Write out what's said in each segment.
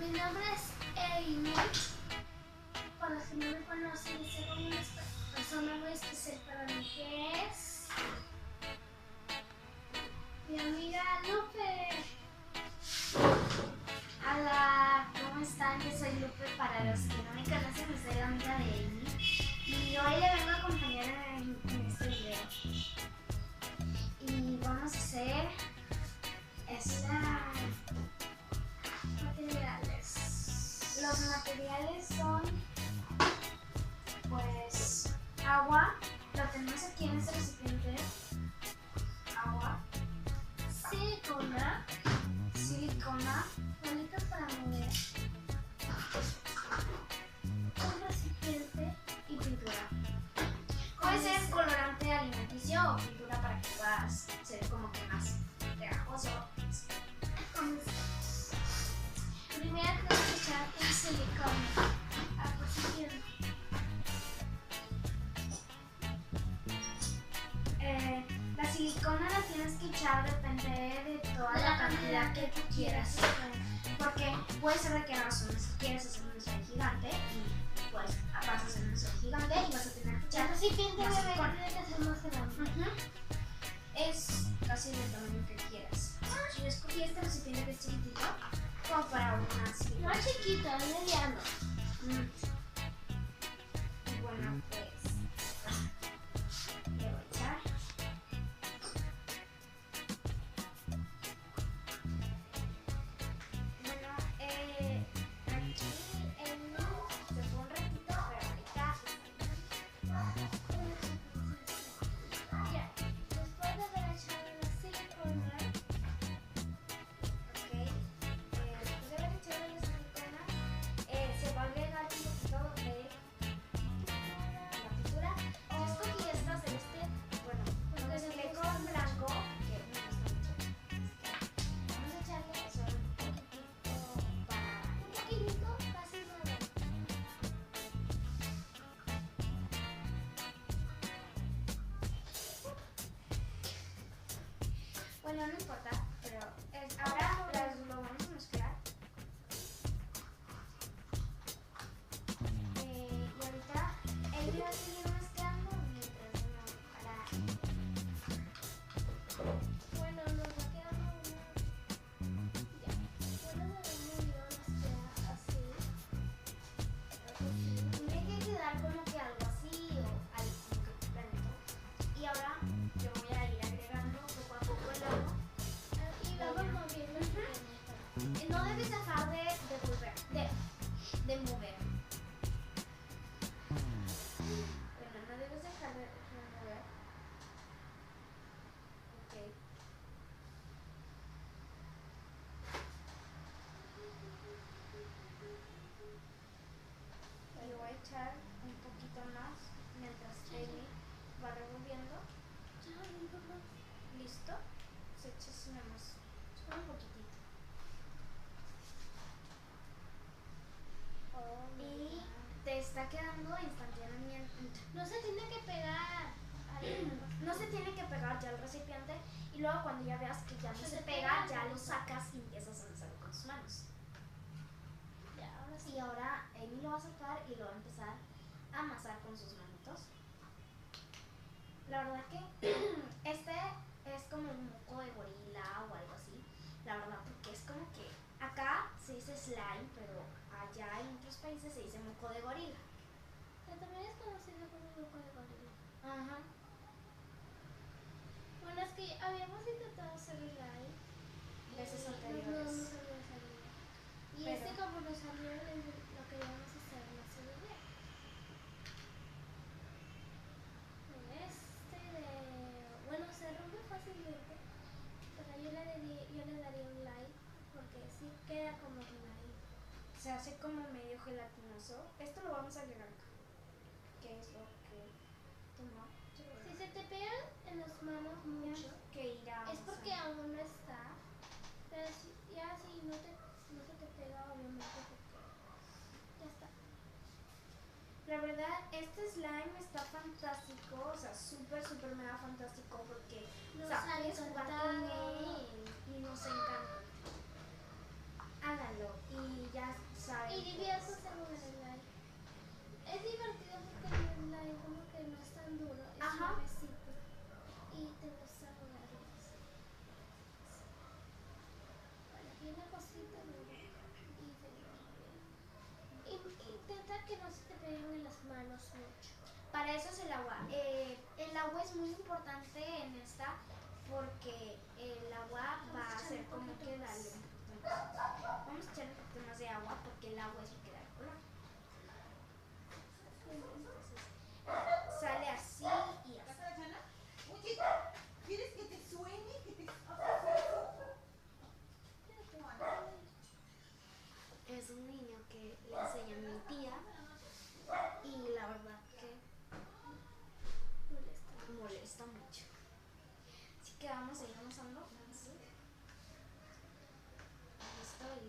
Mi nombre es Amy. Por los que no me conocen, soy como una persona muy especial para mí, que es mi amiga Lupe. Hola, ¿cómo están? Yo soy Lupe. Para los que no me conocen, soy amiga de Amy. Y hoy le vengo a acompañar en este video. Y vamos a hacer materiales. Los materiales son, pues, agua. Lo tenemos aquí en este recipiente. Agua. Silicona, bolitas para mover, un recipiente y pintura. Puede ser colorante alimenticio o pintura para que puedas ser como que más pegajoso. Primero tenemos que echar el silicona al recipiente. La silicona la tienes que echar, depende de toda la cantidad que tú quieras. Porque puede ser de que quieres hacer un sol gigante y pues vas a hacer un sol gigante y vas a tener que echar recipiente más silicona. debe de ser más grande. Es casi del tamaño que quieras. Yo escogí este recipiente que es chiquitito, como para una silicona. No chiquito, es mediano. Y bueno, pues le voy a echar. Bueno, aquí se fue un ratito, pero ahorita Ya, después de haber echado la silicona, después de haber echado la silicona, se va a agregar un poquito de la pintura. Yo escogí esta celeste, bueno, lo mezclé con blanco, que me gusta mucho. Vamos a echarle solo un poquitito para... un poquitito, casi nada. Bueno, no importa, pero ahora lo vamos a mezclar. Y ahorita él va a seguir mezclando mientras uno para... Bueno, nos va quedando una. Ya. Bueno, debemos mezclar así. Tiene que quedar como que algo así o algo como que planito. Y ahora yo voy a ir agregando poco a poco el agua. Y vamos moviendo el recipiente. No debes dejar de mover. Bueno, no debes dejar de mover. Ok. Y voy a echar un poquito más mientras Amy va revolviendo. Listo. Se echa así nomás. Solo un poquitito. Y te está quedando instantáneamente. No se tiene que pegar. No se tiene que pegar ya el recipiente. Y luego cuando ya veas que ya no se pega, ya lo sacas y empiezas a mezclarlo con tus manos. Ya, ahora sí. Y ahora Amy lo va a sacar y lo va a empezar a amasar con sus manitos. La verdad que este es como un moco de gorila o algo así. La verdad, porque es como que acá se dice slime, pero allá en otros países se dice moco de gorila. Pero también es conocido como un grupo de gorila. Ajá. Bueno, es que habíamos intentado hacer el live. Veces No anteriores. nos había salido. Y Pero- este como nos salió, lo queríamos hacer más bien. Bueno, se rompe fácilmente, pero yo le daría un like porque sí queda como geladito. Se hace como medio gelatinoso. Esto lo vamos a agregar acá. ¿Qué es lo que toma? Si se te pegan en las manos mucho, Que irá. es porque aún no está, pero ya si no se te pega, obviamente porque ya está. La verdad, este slime está fantástico, o sea, súper mega fantástico porque Nos o sea, ha puedes jugar encantado. con él y nos encanta. Háganlo y ya porque el agua va a hacer como que darle un poquito más. Vamos a echar un poquito más de agua porque el agua es lo que da el color. Entonces, sale así y así. ¿Quieres que te suene? Es un niño que le enseña a mi tía y la verdad que molesta mucho. Así que vamos a ir avanzando. Así.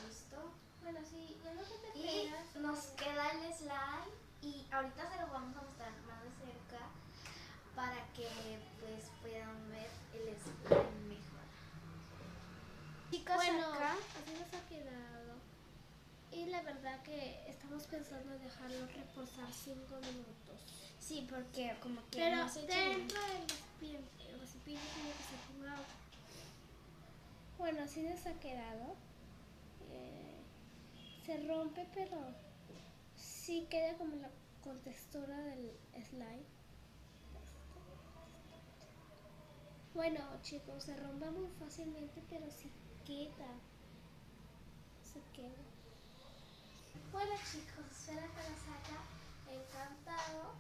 Listo. Bueno, sí, ya lo que te Y quedas. nos queda el slime y ahorita se lo vamos a mostrar más de cerca para que pues puedan ver el slime mejor. Chicos, Bueno, acá así nos ha quedado. Y la verdad que estamos pensando en dejarlo reposar 5 minutos. sí, porque como que Pero no se echa bien. dentro del recipiente, el recipiente tiene que ser con agua. Bueno, así nos ha quedado. Se rompe, pero sí queda como la con textura del slime. Bueno, chicos, se rompe muy fácilmente, pero sí queda. Se queda. Bueno, chicos, espero que les haya encantado.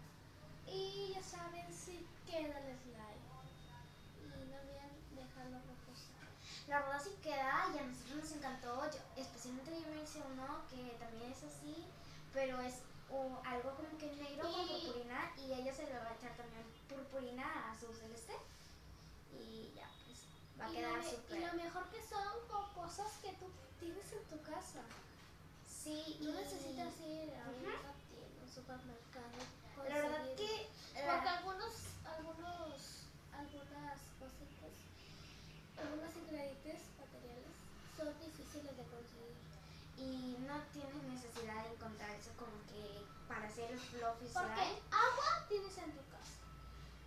Y ya saben si queda el slime. Y no olviden dejarlo reposar. La verdad sí queda y a nosotros nos encantó. Especialmente yo me hice uno que también es así, pero es algo como que negro con purpurina y ella se le va a echar también purpurina a su celeste y ya pues va a quedar súper. Y lo mejor que son con cosas que tú tienes en tu casa. Sí, No necesitas ir a una tienda, un supermercado. La verdad que Porque algunas cositas, algunos ingredientes materiales son difíciles de conseguir. y no tienes necesidad de encontrar eso como que para hacer el fluffy Porque slime. agua tienes en tu casa.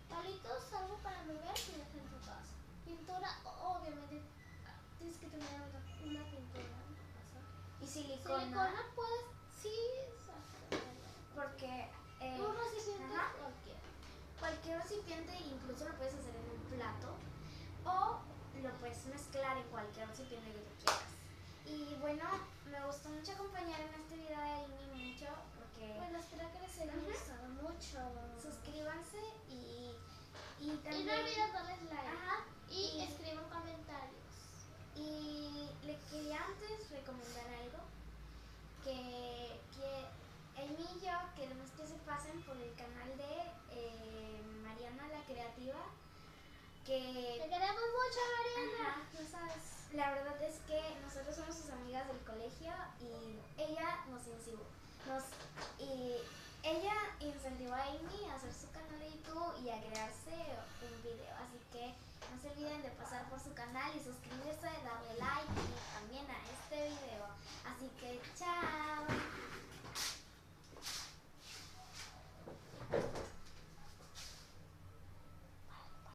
Palitos, algo para beber tienes en tu casa. Pintura, obviamente tienes que tener una pintura en tu casa. Y silicona, Silicona puedes, sí, porque un recipiente ajá. cualquiera. Cualquier recipiente, incluso lo puedes hacer en un plato o lo puedes mezclar en cualquier recipiente que tú quieras. Y bueno, me gustó mucho acompañar en este video de Amy mucho porque Bueno, espero que les haya gustado mucho. suscríbanse y Y también no olviden darles like. ajá, Y escriban comentarios. y le quería antes recomendar algo que Amy y yo queremos que se pasen por el canal de Mariana la Creativa, que Te queremos mucho, Mariana. ajá, No sabes. la verdad es que nosotros somos sus amigas del colegio y ella ella incentivó a Amy a hacer su canal de YouTube y a crearse un video, así que no se olviden de pasar por su canal y suscribirse, darle like